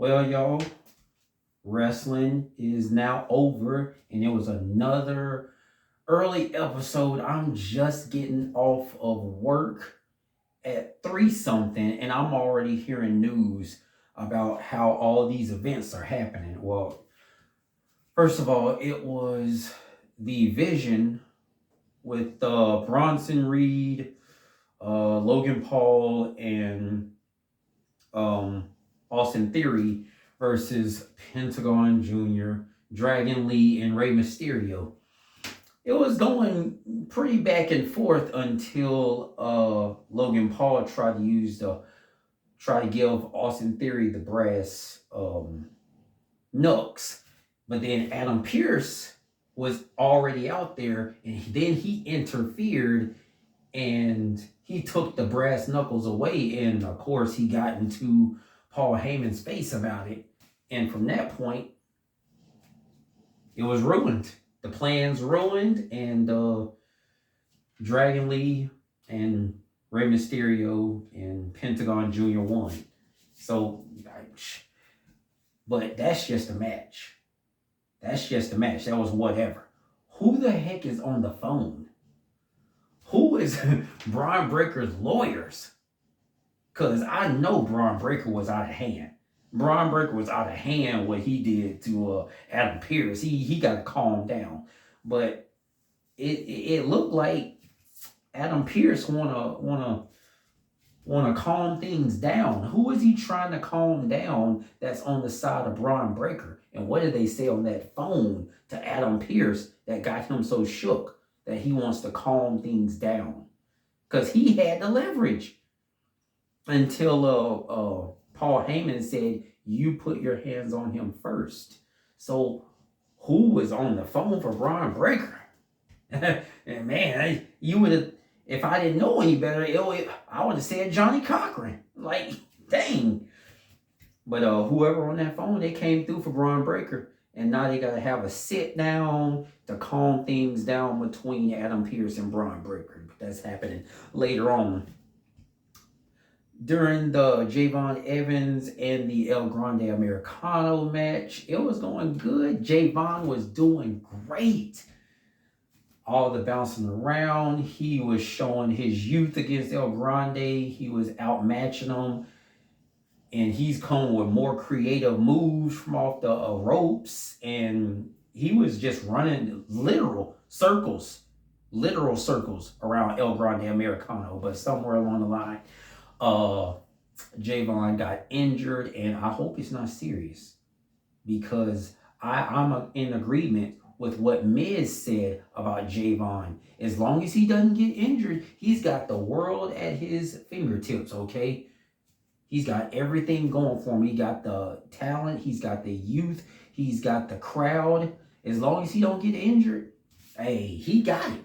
Well, y'all, wrestling is now over, and it was another early episode. I'm just getting off of work at 3 something, and I'm already hearing news about how all these events are happening. Well, first of all, it was the Vision with Bronson Reed, Logan Paul, and um, Austin Theory versus Pentagon Jr., Dragon Lee, and Rey Mysterio. It was going pretty back and forth until Logan Paul tried to give Austin Theory the brass knucks, but then Adam Pierce was already out there, and then he interfered and he took the brass knuckles away, and of course he got into Paul Heyman's face about it, and from that point it was ruined. The plans ruined, and Dragon Lee and Rey Mysterio and Pentagon Jr. won. So, but that's just a match. That's just a match. That was whatever. Who the heck is on the phone? Who is Braun Breaker's lawyers? Because I know Braun Breaker was out of hand. Braun Breaker was out of hand what he did to Adam Pierce. He got to calm down. But it looked like Adam Pierce wanna calm things down. Who is he trying to calm down that's on the side of Braun Breaker? And what did they say on that phone to Adam Pierce that got him so shook that he wants to calm things down? Because he had the leverage until Paul Heyman said, you put your hands on him first. So who was on the phone for Braun Breaker? And man, you would have, if I didn't know any better, I would have said Johnny Cochran. Like, dang. But whoever on that phone, they came through for Braun Breaker. And now they got to have a sit down to calm things down between Adam Pierce and Braun Breaker. That's happening later on. During the Javon Evans and the El Grande Americano match, it was going good. Javon was doing great. All the bouncing around. He was showing his youth against El Grande. He was outmatching him. And he's coming with more creative moves from off the ropes. And he was just running literal circles around El Grande Americano. But somewhere along the line, Javon got injured, and I hope it's not serious, because I'm in agreement with what Miz said about Javon. As long as he doesn't get injured, he's got the world at his fingertips, okay? He's got everything going for him. He got the talent, he's got the youth, he's got the crowd. As long as he don't get injured, hey, he got it.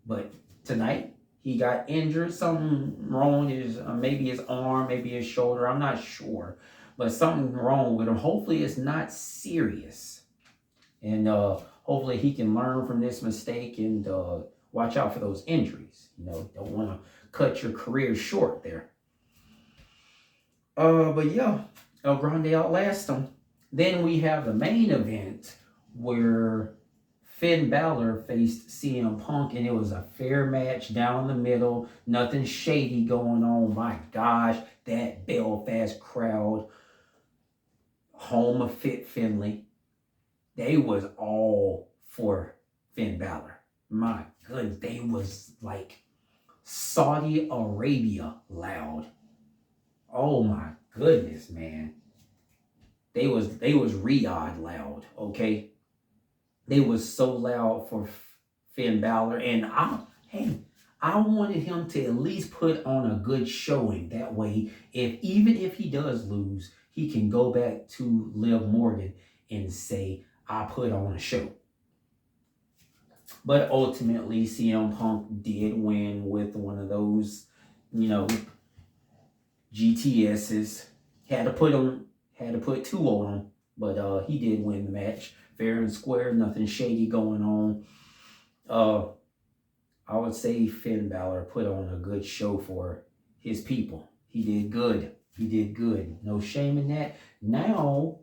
But tonight, he got injured. Something wrong with his, maybe his arm, maybe his shoulder. I'm not sure. But something wrong with him. Hopefully it's not serious. And hopefully he can learn from this mistake and watch out for those injuries. You know, don't want to cut your career short there. But yeah, El Grande outlasts him. Then we have the main event where Finn Balor faced CM Punk, and it was a fair match down the middle. Nothing shady going on. My gosh, that Belfast crowd, home of Fit Finlay, they was all for Finn Balor. My goodness, they was like Saudi Arabia loud. Oh my goodness, man. They was Riyadh loud, okay? They was so loud for Finn Balor, and I wanted him to at least put on a good showing. That way, even if he does lose, he can go back to Liv Morgan and say, I put on a show. But ultimately, CM Punk did win with one of those, GTSs. Had to put 2 on him, but he did win the match. Fair and square, nothing shady going on. I would say Finn Balor put on a good show for his people. He did good. He did good. No shame in that. Now,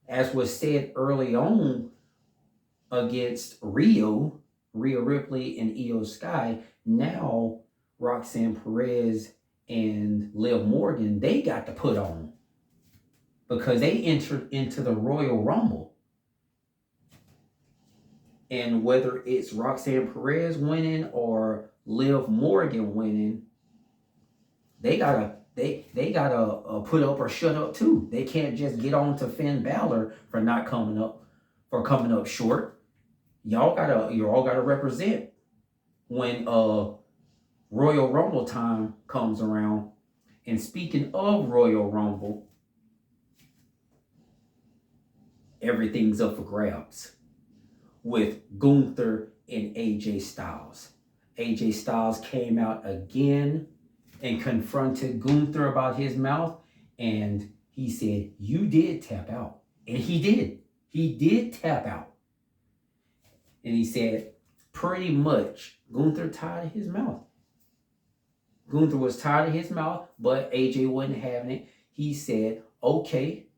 as was said early on against Rhea Ripley and Io Sky, now Roxanne Perez and Liv Morgan, they got to put on because they entered into the Royal Rumble. And whether it's Roxanne Perez winning or Liv Morgan winning, they gotta put up or shut up too. They can't just get on to Finn Balor for coming up short. Y'all gotta represent when Royal Rumble time comes around. And speaking of Royal Rumble, everything's up for grabs with Gunther and AJ Styles. AJ Styles came out again and confronted Gunther about his mouth, and he said, "You did tap out." And he did. He did tap out. And he said, pretty much, Gunther tired of his mouth. Gunther was tired of his mouth, but AJ wasn't having it. He said, "Okay,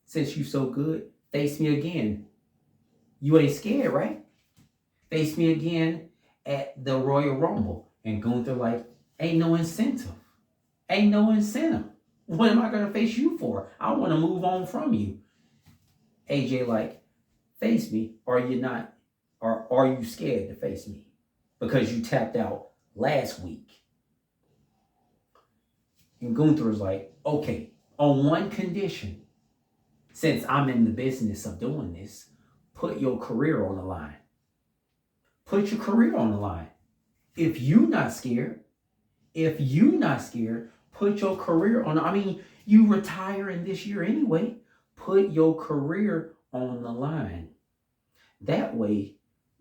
since you so good, face me again. You ain't scared, right? Face me again at the Royal Rumble." And Gunther like, ain't no incentive. Ain't no incentive. What am I going to face you for? I want to move on from you. AJ like, face me, or you're not, or are you scared to face me? Because you tapped out last week. And Gunther was like, okay, on one condition, since I'm in the business of doing this, put your career on the line. Put your career on the line. If you not scared, put your career on. I mean, you retiring this year anyway. Put your career on the line. That way,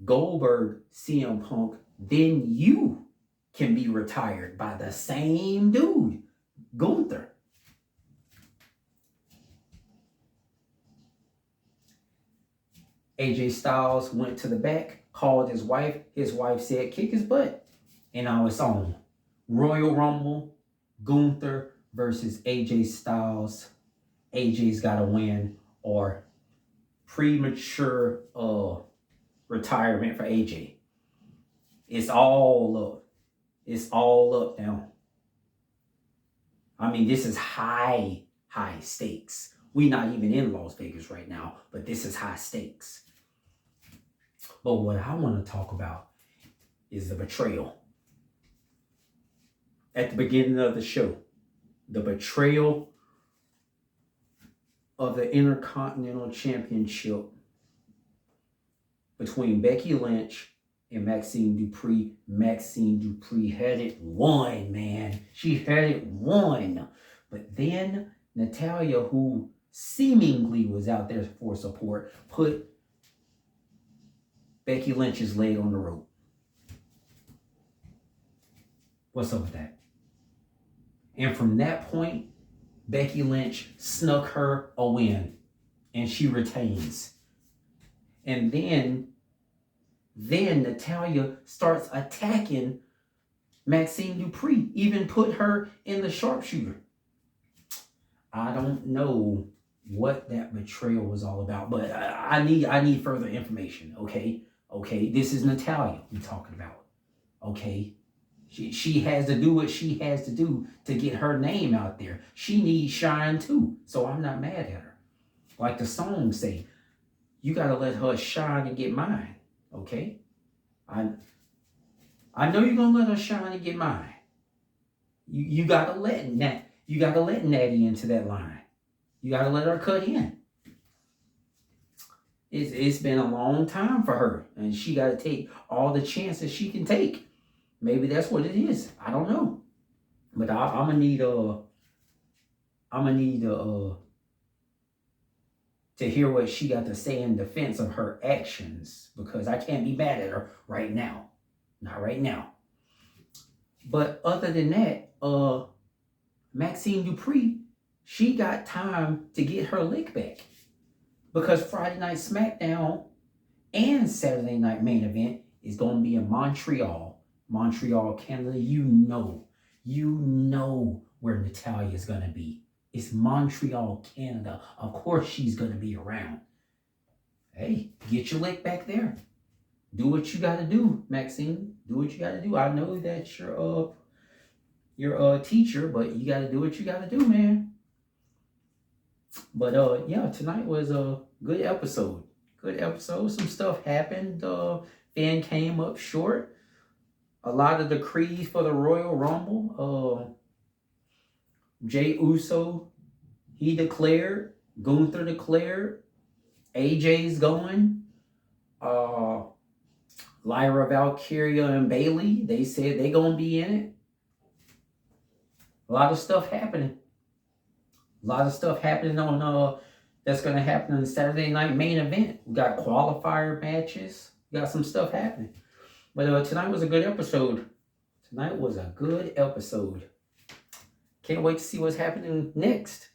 Goldberg, CM Punk, then you can be retired by the same dude, Gunther. AJ Styles went to the back, called his wife. His wife said, kick his butt. And now it's on. Royal Rumble, Gunther versus AJ Styles. AJ's got to win, or premature retirement for AJ. It's all up. It's all up now. I mean, this is high stakes. We're not even in Las Vegas right now, but this is high stakes. But what I want to talk about is the betrayal. At the beginning of the show, the betrayal of the Intercontinental Championship between Becky Lynch and Maxine Dupree. Maxine Dupree had it won, man. She had it won. But then Natalya, who seemingly was out there for support, put Becky Lynch's leg on the rope. What's up with that? And from that point, Becky Lynch snuck her a win, and she retains. And then Natalya starts attacking Maxine Dupree, even put her in the sharpshooter. I don't know what that betrayal was all about, but I need further information, okay? Okay, this is Natalya we're talking about, okay? She has to do what she has to do to get her name out there. She needs shine too, so I'm not mad at her. Like the song say, you got to let her shine and get mine, okay? I know you're going to let her shine and get mine. You got to let Natty into that line. You got to let her cut in. It's been a long time for her, and she got to take all the chances she can take. Maybe that's what it is. I don't know. But I'm gonna need to hear what she got to say in defense of her actions, because I can't be mad at her right now. Not right now. But other than that, Maxine Dupree, she got time to get her lick back. Because Friday Night SmackDown and Saturday Night Main Event is going to be in Montreal, Canada. You know where Natalia's gonna be. It's Montreal, Canada. Of course she's gonna be around. Hey, get your lick back there. Do what you gotta do, Maxine. Do what you gotta do. I know that you're a teacher, but you gotta do what you gotta do, man. But yeah, tonight was a good episode. Good episode. Some stuff happened. Finn came up short. A lot of decrees for the Royal Rumble. Jay Uso, he declared. Gunther declared. AJ's going. Lyra Valkyria and Bailey, they said they gonna be in it. A lot of stuff happening. A lot of stuff happening on that's gonna happen on the Saturday night main event. We got qualifier matches. We got some stuff happening. But tonight was a good episode. Tonight was a good episode. Can't wait to see what's happening next.